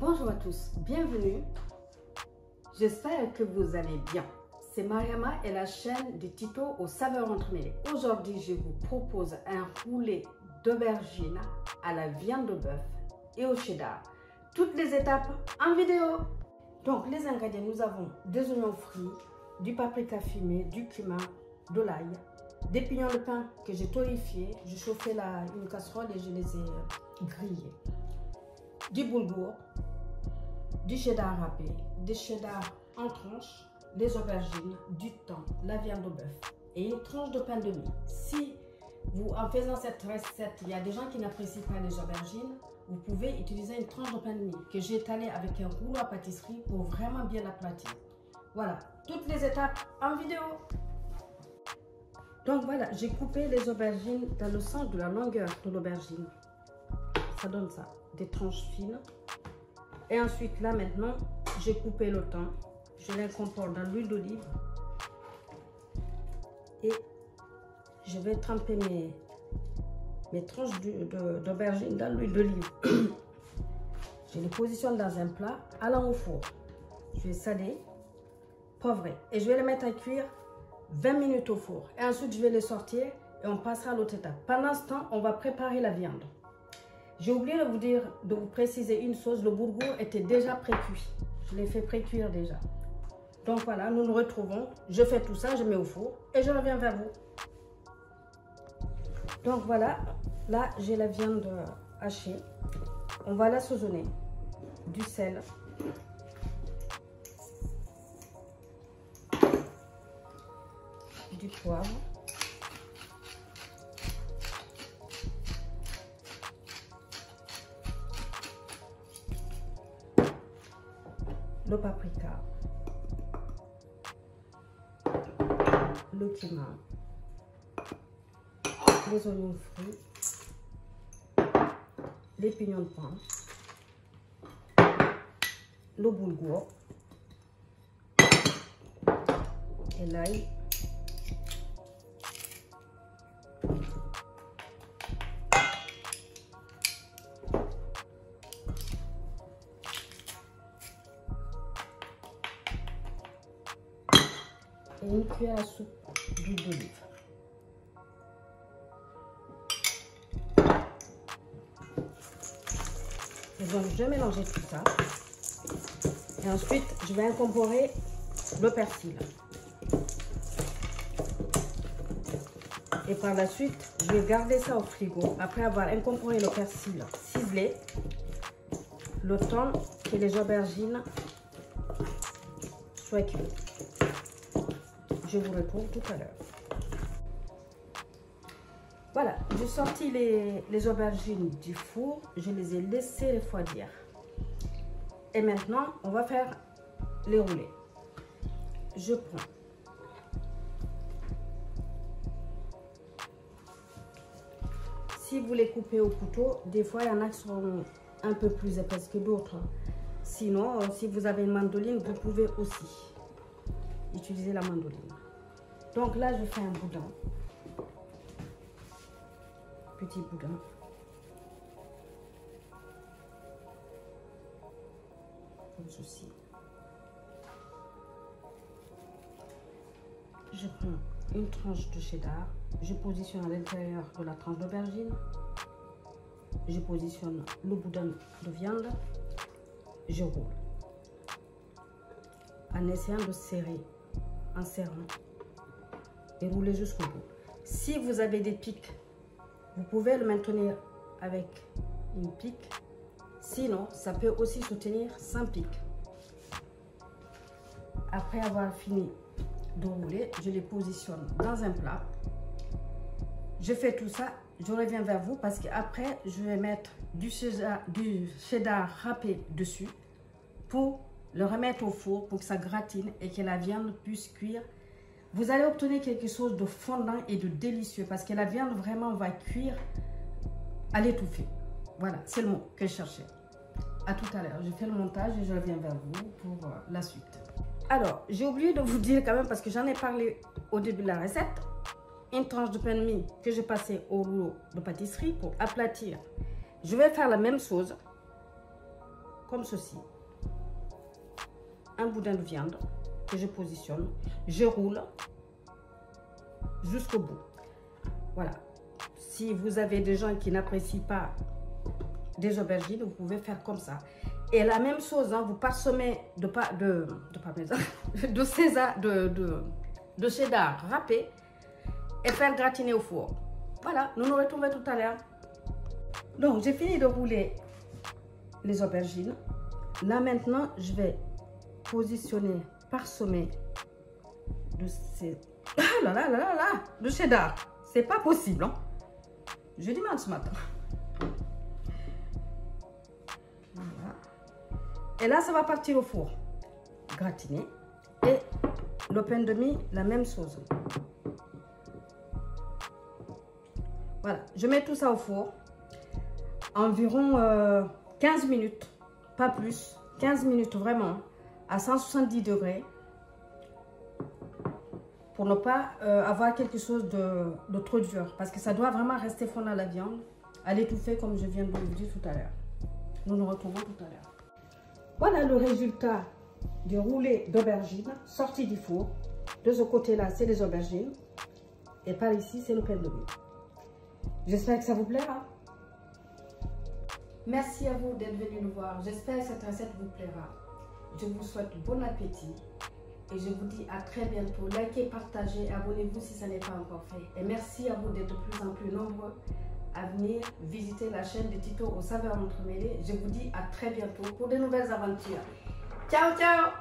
Bonjour à tous, bienvenue. J'espère que vous allez bien. C'est Mariama et la chaîne du Tito aux saveurs entremêlées. Aujourd'hui, je vous propose un roulé d'aubergine à la viande de bœuf et au cheddar. Toutes les étapes en vidéo. Donc, les ingrédients, nous avons des oignons frits, du paprika fumé, du cumin, de l'ail, des pignons de pain que j'ai torréfiés. Je chauffais une casserole et je les ai grillés. Du boulgour, du cheddar râpé, des cheddar en tranches, des aubergines, du thon, la viande de bœuf et une tranche de pain de mie. Si vous, en faisant cette recette, il y a des gens qui n'apprécient pas les aubergines, vous pouvez utiliser une tranche de pain de mie que j'ai étalé avec un rouleau à pâtisserie pour vraiment bien l'aplatir. Voilà, toutes les étapes en vidéo. Donc voilà, j'ai coupé les aubergines dans le sens de la longueur de l'aubergine. Ça donne ça, des tranches fines. Et ensuite, là maintenant, j'ai coupé le thon. Je l'incorpore dans l'huile d'olive. Et je vais tremper mes tranches d'aubergine dans l'huile d'olive. Je les positionne dans un plat, allant au four. Je vais saler, poivrer. Et je vais les mettre à cuire 20 minutes au four. Et ensuite, je vais les sortir et on passera à l'autre étape. Pendant ce temps, on va préparer la viande. J'ai oublié de vous préciser une chose, le boulgour était déjà pré-cuit. Je l'ai fait pré-cuire déjà. Donc voilà, nous nous retrouvons. Je fais tout ça, je mets au four et je reviens vers vous. Donc voilà, là j'ai la viande hachée. On va l'assaisonner. Du sel. Du poivre. Le paprika, le cumin, les oignons frits, les pignons de pain, le boulgour et l'ail. Et une cuillère à soupe d'huile d'olive. Donc je vais mélanger tout ça. Et ensuite, je vais incorporer le persil. Et par la suite, je vais garder ça au frigo. Après avoir incorporé le persil ciselé, le temps que les aubergines soient cuites. Je vous retrouve tout à l'heure. Voilà, j'ai sorti les aubergines du four. Je les ai laissées refroidir. Et maintenant, on va faire les roulés. Je prends si vous les coupez au couteau, des fois, il y en a qui sont un peu plus épaisses que d'autres. Sinon, si vous avez une mandoline, vous pouvez aussi utiliser la mandoline. Donc là, je fais un boudin. Petit boudin. Comme ceci. Je prends une tranche de cheddar. Je positionne à l'intérieur de la tranche d'aubergine. Je positionne le boudin de viande. Je roule. En essayant de serrer, en serrant. Et rouler jusqu'au bout. Si vous avez des pics, vous pouvez le maintenir avec une pique. Sinon, ça peut aussi se tenir sans pique. Après avoir fini de rouler, je les positionne dans un plat. Je fais tout ça, je reviens vers vous parce qu'après, je vais mettre du cheddar râpé dessus pour le remettre au four pour que ça gratine et que la viande puisse cuire. Vous allez obtenir quelque chose de fondant et de délicieux parce que la viande vraiment va cuire à l'étouffer. Voilà, c'est le mot que je cherchais. À tout à l'heure, je fais le montage et je reviens vers vous pour la suite. Alors, j'ai oublié de vous dire quand même parce que j'en ai parlé au début de la recette. Une tranche de pain de mie que j'ai passé au rouleau de pâtisserie pour aplatir. Je vais faire la même chose comme ceci. Un boudin de viande que je positionne. Je roule jusqu'au bout. Voilà. Si vous avez des gens qui n'apprécient pas des aubergines, vous pouvez faire comme ça. Et la même chose, hein, vous parsemez de cheddar râpé et faire gratiner au four. Voilà, nous nous retrouvons tout à l'heure. Donc, j'ai fini de rouler les aubergines. Là, maintenant, je vais positionner, parsemer de ces... Ah là là là là là, de cheddar. C'est pas possible, hein. J'ai du mal ce matin. Voilà. Et là, ça va partir au four. Gratiner. Et le pain de mie, la même chose. Voilà. Je mets tout ça au four. Environ 15 minutes. Pas plus. 15 minutes vraiment. À 170 degrés. Pour ne pas avoir quelque chose de trop dur. Parce que ça doit vraiment rester fondant à la viande. À l'étouffer comme je viens de vous le dire tout à l'heure. Nous nous retrouvons tout à l'heure. Voilà le résultat du roulé d'aubergines sorti du four. De ce côté-là, c'est les aubergines. Et par ici, c'est le pain de mie. J'espère que ça vous plaira. Merci à vous d'être venu nous voir. J'espère que cette recette vous plaira. Je vous souhaite bon appétit. Et je vous dis à très bientôt. Likez, partagez, abonnez-vous si ça n'est pas encore fait. Et merci à vous d'être de plus en plus nombreux à venir visiter la chaîne de Tito aux saveurs entremêlées. Je vous dis à très bientôt pour de nouvelles aventures. Ciao, ciao!